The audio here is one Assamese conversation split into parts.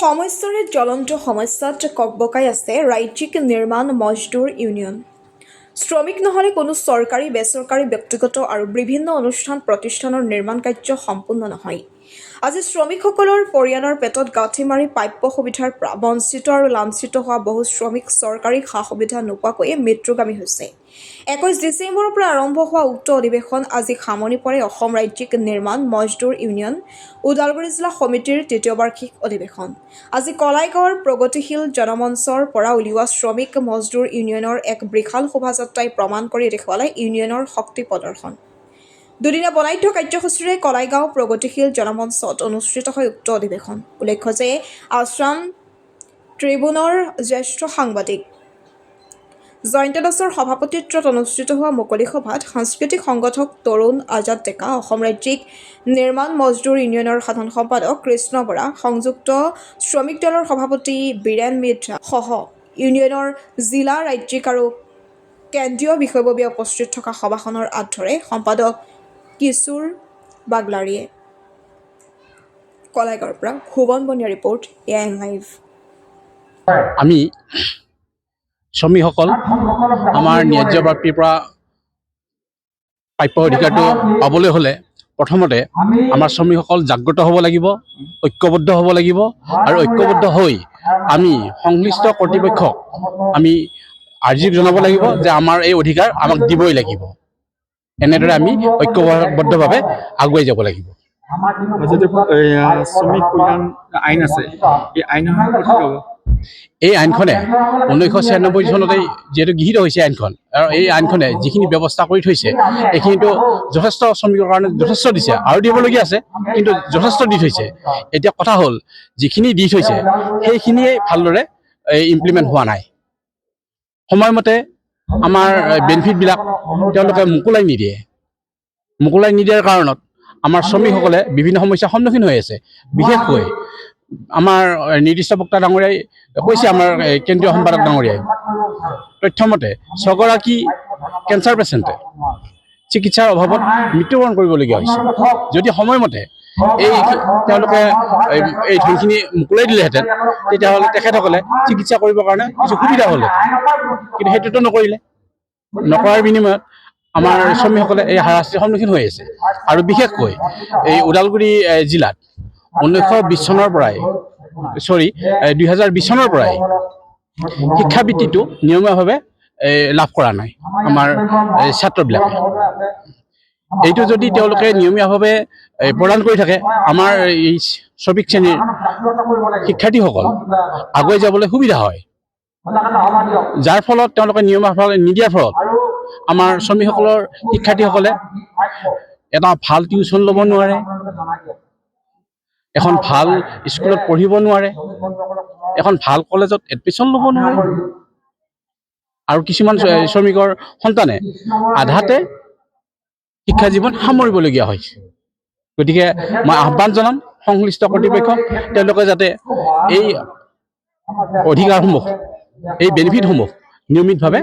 সমস্যাৰে জ্বলন্ত সমস্যাত ককবকাই আছে ৰাজ্যিক নিৰ্মাণ মজদুৰ ইউনিয়ন। শ্ৰমিক নহ'লে কোনো চৰকাৰী, বেচৰকাৰী, ব্যক্তিগত আৰু বিভিন্ন অনুষ্ঠান প্ৰতিষ্ঠানৰ নিৰ্মাণ কাৰ্য সম্পূৰ্ণ নহয়। আজি শ্ৰমিকসকলৰ পৰিয়ালৰ পেটত গাঁঠি মাৰি প্ৰাপ্য সুবিধাৰ পৰা বঞ্চিত আৰু লাঞ্ছিত হোৱা বহু শ্ৰমিক চৰকাৰী সা-সুবিধা নোপোৱাকৈয়ে মৃত্যুগামী হৈছে। 21 ডিচেম্বৰৰ পৰা আৰম্ভ হোৱা উক্ত অধিৱেশন আজি সামৰণি পৰে অসম ৰাজ্যিক নিৰ্মাণ মজদুৰ ইউনিয়ন ওদালগুৰি জিলা সমিতিৰ তৃতীয় বাৰ্ষিক অধিৱেশন। আজি কলাইগাঁৱৰ প্ৰগতিশীল জনমঞ্চৰ পৰা উলিওৱা শ্ৰমিক মজদুৰ ইউনিয়নৰ এক বৃহৎ শোভাযাত্ৰাই প্ৰমাণ কৰি দেখুৱালে ইউনিয়নৰ শক্তি প্ৰদৰ্শন। দুদিনীয়া বনাঢ্য কাৰ্যসূচীৰে কলাইগাঁও প্ৰগতিশীল জনমঞ্চত অনুষ্ঠিত হয় উক্ত অধিৱেশন। উল্লেখ্য যে আছাম ট্ৰিবিউনৰ জ্যেষ্ঠ সাংবাদিক জয়ন্ত দাসৰ সভাপতিত্বত অনুষ্ঠিত হোৱা মুকলি সভাত সাংস্কৃতিক সংগঠক তৰুণ আজাদ ডেকা, অসম ৰাজ্যিক নিৰ্মাণ মজদুৰ ইউনিয়নৰ সাধাৰণ সম্পাদক কৃষ্ণ বৰা, সংযুক্ত শ্ৰমিক দলৰ সভাপতি বীৰেন মিত্ৰা সহ ইউনিয়নৰ জিলা, ৰাজ্যিক আৰু কেন্দ্ৰীয় বিষয়ববীয়া উপস্থিত থকা সভাখনৰ আঁতৰে সম্পাদক কিশোৰ বাগলাৰীয়ে। কলাইগাঁৱৰ পৰা ভুৱন বনিয়া ৰিপৰ্ট, AIN লাইভ। আমি শ্ৰমিকসকল আমাৰ ন্যায্য প্ৰাপ্তিৰ পৰা প্ৰাপ্য অধিকাৰটো পাবলৈ হ'লে প্ৰথমতে আমাৰ শ্ৰমিকসকল জাগ্ৰত হ'ব লাগিব, ঐক্যবদ্ধ হ'ব লাগিব আৰু ঐক্যবদ্ধ হৈ আমি সংশ্লিষ্ট কৰ্তৃপক্ষক আমি আৰ্জি জনাব লাগিব যে আমাৰ এই অধিকাৰ আমাক দিবই লাগিব। এনেদৰে আমি ঐক্যবদ্ধভাৱে আগুৱাই যাব লাগিব। শ্ৰমিক কল্যাণ আইন আছে, এই আইনৰ এই আইনখনে 1996 চনতেই যিহেতু গৃহীত হৈছে আইনখন, আৰু এই আইনখনে যিখিনি ব্যৱস্থা কৰি থৈছে এইখিনিতো যথেষ্ট শ্ৰমিকৰ কাৰণে যথেষ্ট দিছে, আৰু দিবলগীয়া আছে, কিন্তু যথেষ্ট দি থৈছে। এতিয়া কথা হ'ল যিখিনি দি থৈছে সেইখিনিয়ে ভালদৰে ইমপ্লিমেণ্ট হোৱা নাই। সময়মতে আমাৰ বেনিফিটবিলাক তেওঁলোকে মোকলাই নিদিয়ে। মোকলাই নিদিয়াৰ কাৰণত আমাৰ শ্ৰমিকসকলে বিভিন্ন সমস্যাৰ সন্মুখীন হৈ আছে। বিশেষকৈ আমাৰ নিৰ্দিষ্ট বক্তা ডাঙৰীয়াই কৈছে, আমাৰ কেন্দ্ৰীয় সম্পাদক ডাঙৰীয়াই তথ্যমতে 6গৰাকী কেঞ্চাৰ পেচেণ্টে চিকিৎসাৰ অভাৱত মৃত্যুবৰণ কৰিবলগীয়া হৈছে। যদি সময়মতে তেওঁলোকে এই ধনখিনি মোকলাই দিলেহেঁতেন তেতিয়াহ'লে তেখেতসকলে চিকিৎসা কৰিবৰ কাৰণে কিছু সুবিধা হ'লে, কিন্তু সেইটোতো নকৰিলে। নকৰাৰ বিনিময়ত আমাৰ শ্ৰমিকসকলে এই হাৰাশাস্তিৰ সন্মুখীন হৈ আছে। আৰু বিশেষকৈ এই ওদালগুৰি জিলাত 2020 চনৰ পৰাই 2020 চনৰ পৰাই শিক্ষাবৃত্তিটো নিয়মীয়াভাৱে লাভ কৰা নাই আমাৰ ছাত্ৰবিলাকে। এইটো যদি তেওঁলোকে নিয়মীয়াভাৱে প্ৰদান কৰি থাকে, আমাৰ এই শ্ৰমিক শ্ৰেণীৰ শিক্ষাৰ্থীসকল আগুৱাই যাবলৈ সুবিধা হয়। যাৰ ফলত তেওঁলোকে নিয়মীয়াভাৱে নিদিয়াৰ ফলত আমাৰ শ্ৰমিকসকলৰ শিক্ষাৰ্থীসকলে এটা ভাল টিউচন ল'ব নোৱাৰে, এখন ভাল স্কুলত পঢ়িব নোৱাৰে, এখন ভাল কলেজত এডমিশ্যন ল'ব নোৱাৰে, আৰু কিছুমান শ্ৰমিকৰ সন্তানে আধাতে শিক্ষা জীৱন সামৰিবলগীয়া হৈছে। গতিকে মই আহ্বান জনাম সংশ্লিষ্ট কৰ্তৃপক্ষক, তেওঁলোকে যাতে এই অধিকাৰসমূহ, এই বেনিফিটসমূহ নিয়মিতভাৱে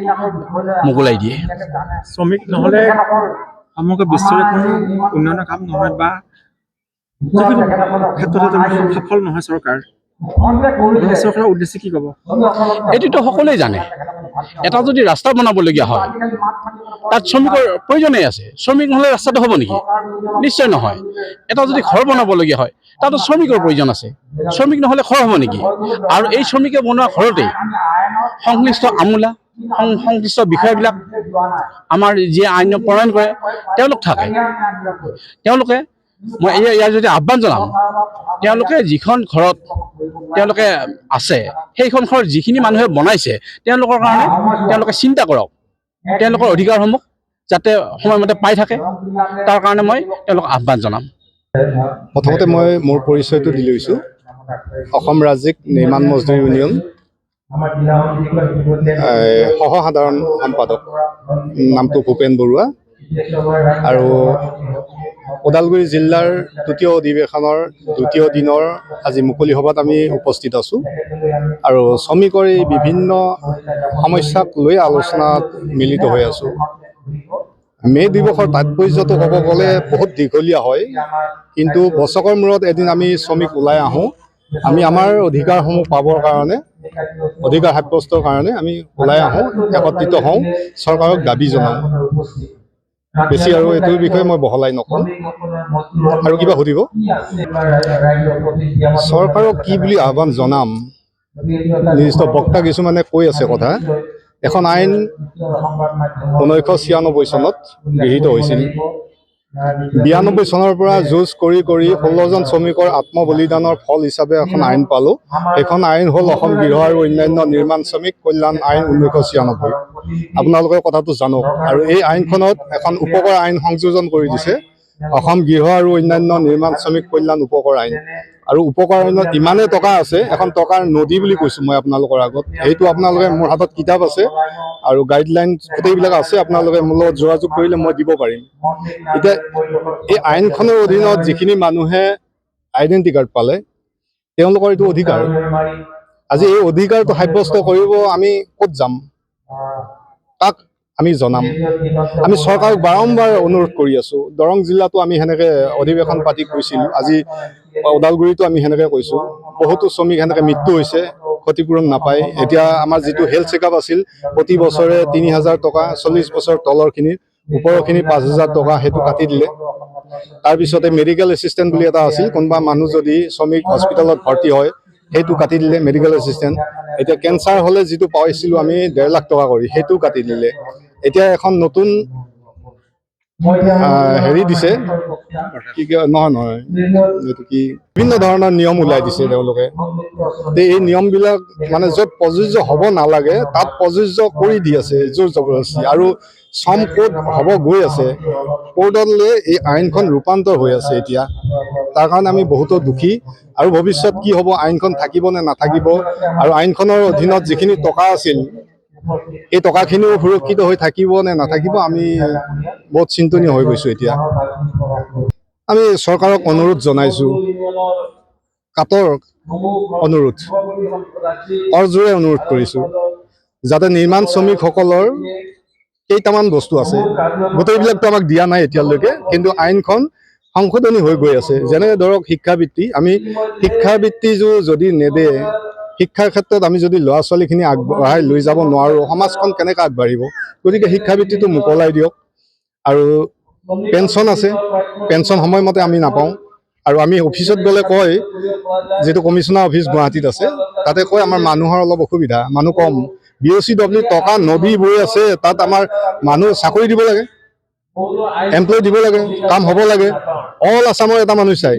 মোকলাই দিয়ে। শ্ৰমিক নহ'লে সমগ্ৰ বিশ্বৰে কোনো উন্নয়নৰ কাম নহয় বা যিকোনো ক্ষেত্ৰতে সফল নহয় চৰকাৰ। চৰকাৰৰ উদ্দেশ্যে কি ক'ব? এইটোতো সকলোৱে জানে। এটা যদি ৰাস্তা বনাবলগীয়া হয় তাত শ্ৰমিকৰ প্ৰয়োজনেই আছে। শ্ৰমিক নহ'লে ৰাস্তাটো হ'ব নেকি? নিশ্চয় নহয়। এটা যদি ঘৰ বনাবলগীয়া হয় তাতো শ্ৰমিকৰ প্ৰয়োজন আছে। শ্ৰমিক নহ'লে ঘৰ হ'ব নেকি? আৰু এই শ্ৰমিকে বনোৱা ঘৰতেই সংশ্লিষ্ট আমোলা সংশ্লিষ্ট বিষয়বিলাক আমাৰ যিয়ে আইন প্ৰণয়ন কৰে তেওঁলোক থাকে। তেওঁলোকে, মই ইয়াৰ যদি আহ্বান জনাম, তেওঁলোকে যিখন ঘৰত তেওঁলোকে আছে সেইখন ঘৰ যিখিনি মানুহে বনাইছে তেওঁলোকৰ কাৰণে তেওঁলোকে চিন্তা কৰক, তেওঁলোকৰ অধিকাৰসমূহ যাতে সময়মতে পাই থাকে, তাৰ কাৰণে মই তেওঁলোকক আহ্বান জনাম। প্ৰথমতে মই মোৰ পৰিচয়টো দি লৈছোঁ। অসম ৰাজ্যিক নিৰ্মাণ মজদুৰ ইউনিয়ন সহসাধাৰণ সম্পাদক, নামটো ভূপেন বৰুৱা। আৰু ওদালগুৰি জিলাৰ তৃতীয় অধিৱেশনৰ দ্বিতীয় দিনৰ আজি মুকলি সভাত আমি উপস্থিত আছোঁ, আৰু শ্ৰমিকৰ এই বিভিন্ন সমস্যাক লৈ আলোচনাত মিলিত হৈ আছোঁ। মে' দিৱসৰ তাৎপৰ্যটো ক'ব গ'লে বহুত দীঘলীয়া হয়, কিন্তু বছৰৰ মূৰত এদিন আমি শ্ৰমিক ওলাই আহোঁ আমি আমাৰ অধিকাৰসমূহ পাবৰ কাৰণে, অধিকাৰ সাব্যস্তৰ কাৰণে আমি ওলাই আহোঁ, একত্ৰিত হওঁ, চৰকাৰক দাবী জনাওঁ। বেছি আৰু এইটোৰ বিষয়ে মই বহলাই নকওঁ। আৰু কিবা সুধিব? চৰকাৰক কি বুলি আহ্বান জনাম, নিৰ্দিষ্ট বক্তা কিছুমানে কৈ আছে কথা। এখন আইন 1996 চনত গৃহীত হৈছিল। 92 চনৰ পৰা যুঁজ কৰি 16জন শ্ৰমিকৰ আত্মবলিদানৰ ফল হিচাপে এখন আইন পালোঁ। সেইখন আইন হ'ল অসম গৃহ আৰু অন্যান্য নিৰ্মাণ শ্ৰমিক কল্যাণ আইন 1996। আপোনালোকে কথাটো জানক। আৰু এই আইনখনত এখন উপকৰ আইন সংযোজন কৰি দিছে, অসম গৃহ আৰু অন্যান্য নিৰ্মাণ শ্ৰমিক কল্যাণ উপকৰ আইন। আৰু উপকৰ আইনত ইমানেই টকা আছে, এখন টকাৰ নদী বুলি কৈছোঁ মই আপোনালোকৰ আগত। সেইটো আপোনালোকে, মোৰ হাতত কিতাপ আছে আৰু গাইডলাইন গোটেইবিলাক আছে, আপোনালোকে মোৰ লগত যোগাযোগ কৰিলে মই দিব পাৰিম। এতিয়া এই আইনখনৰ অধীনত যিখিনি মানুহে আইডেণ্টি কাৰ্ড পালে, তেওঁলোকৰ এইটো অধিকাৰ। আজি এই অধিকাৰটো সাব্যস্ত কৰিব আমি ক'ত যাম, কাক আমি জনাম? আমি চৰকাৰক বাৰম্বাৰ অনুৰোধ কৰি আছোঁ। দৰং জিলাতো আমি সেনেকৈ অধিৱেশন পাতি কৈছিলোঁ। আজি ওদালগুৰিতো আমি সেনেকৈ কৈছোঁ। বহুতো শ্ৰমিক সেনেকৈ মৃত্যু হৈছে, ক্ষতিপূৰণ নাপায়। এতিয়া আমাৰ যিটো হেল্থ চেকআপ আছিল, প্ৰতি বছৰে 3000 টকা, 40 বছৰ তলৰখিনি, ওপৰখিনি 5000 টকা, সেইটো কাটি দিলে। তাৰপিছতে মেডিকেল এছিষ্টেণ্ট বুলি এটা আছিল, কোনোবা মানুহ যদি শ্ৰমিক হস্পিটেলত ভৰ্তি হয়, সেইটো কাটি দিলে মেডিকেল এছিষ্টেণ্ট। এতিয়া কেঞ্চাৰ হ'লে যিটো পাইছিলোঁ আমি 1.5 লাখ টকা কৰি, সেইটো কাটি দিলে। এতিয়া এখন নতুন হেৰি দিছে, কি নহয় এইটো কি, বিভিন্ন ধৰণৰ নিয়ম ওলাই দিছে তেওঁলোকে। এই নিয়মবিলাক মানে য'ত প্ৰযোজ্য হ'ব নালাগে তাত প্ৰযোজ্য কৰি দি আছে জোৰ জবৰদস্তি। আৰু শ্ৰম কোড হ'ব গৈ আছে, কোৰ্টলৈ এই আইনখন ৰূপান্তৰ হৈ আছে এতিয়া। তাৰ কাৰণে আমি বহুতো দুখী। আৰু ভৱিষ্যত কি হ'ব, আইনখন থাকিব নে নাথাকিব, আৰু আইনখনৰ অধীনত যিখিনি টকা আছিল, এই টকাখিনিও সুৰক্ষিত হৈ থাকিব নে নাথাকিব, আমি বহুত চিন্তনীয় হৈ গৈছোঁ এতিয়া। আমি চৰকাৰক অনুৰোধ জনাইছোঁ, কাটৰ অনুৰোধ, কৰজোৰে অনুৰোধ কৰিছোঁ, যাতে নিৰ্মাণ শ্ৰমিকসকলৰ কেইটামান বস্তু আছে, গোটেইবিলাকতো আমাক দিয়া নাই এতিয়ালৈকে, কিন্তু আইনখন সংশোধনী হৈ গৈ আছে। যেনে ধৰক শিক্ষাবৃত্তি, আমি শিক্ষাবৃত্তিযোৰ যদি নেদে, শিক্ষাৰ ক্ষেত্ৰত আমি যদি ল'ৰা ছোৱালীখিনি আগবঢ়াই লৈ যাব নোৱাৰোঁ, সমাজখন কেনেকৈ আগবাঢ়িব? গতিকে শিক্ষাবৃত্তিটো মোকলাই দিয়ক। আৰু পেঞ্চন আছে, পেঞ্চন সময়মতে আমি নাপাওঁ। আৰু আমি অফিচত গ'লে কয়, যিটো কমিশনাৰ অফিচ গুৱাহাটীত আছে, তাতে কয় আমাৰ মানুহৰ অলপ অসুবিধা, মানুহ কম। BOCW টকা নদী বৈ আছে, তাত আমাৰ মানুহ চাকৰি দিব লাগে, এমপ্লয় দিব লাগে, কাম হ'ব লাগে। অল আছামৰ এটা মানুহ চাই,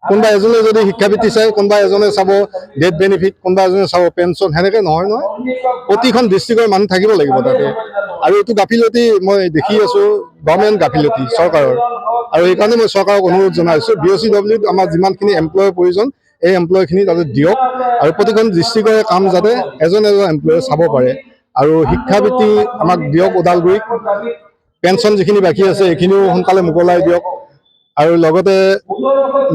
কোনোবা এজনে যদি শিক্ষাবৃত্তি চাই, কোনোবা এজনে চাব ডেথ বেনিফিট, কোনোবা এজনে চাব পেঞ্চন, সেনেকৈ নহয় নহয়। প্ৰতিখন ডিষ্ট্ৰিক্টৰ মানুহ থাকিব লাগিব তাতে। আৰু এইটো গাফিলতি মই দেখি আছোঁ, গভৰ্ণমেণ্ট গাফিলতি চৰকাৰৰ। আৰু সেইকাৰণে মই চৰকাৰক অনুৰোধ জনাইছোঁ, BOCWত আমাৰ যিমানখিনি এমপ্লয়ৰ প্ৰয়োজন, এই এমপ্লয়খিনি তাতে দিয়ক। আৰু প্ৰতিখন ডিষ্ট্ৰিক্টৰে কাম যাতে এজন এমপ্লয়ে চাব পাৰে। আৰু শিক্ষাবৃত্তি আমাক দিয়ক ওদালগুৰিত। পেঞ্চন যিখিনি বাকী আছে এইখিনিও সোনকালে মোকলাই দিয়ক। আৰু লগতে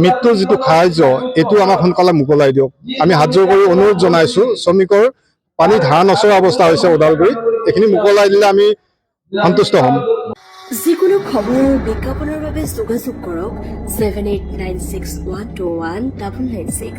মৃত্যুৰ যিটো সাহায্য, এইটো আমাক সোনকালে মোকলাই দিয়ক। আমি হাতজোৰ কৰি অনুৰোধ জনাইছোঁ, শ্ৰমিকৰ পানীত হাঁহ নচৰা অৱস্থা হৈছে ওদালগুৰিত, এইখিনি মোকলাই দিলে আমি সন্তুষ্ট হ'ম। যিকোনো খবৰ আৰু বিজ্ঞাপনৰ বাবে যোগাযোগ কৰক 7896121996।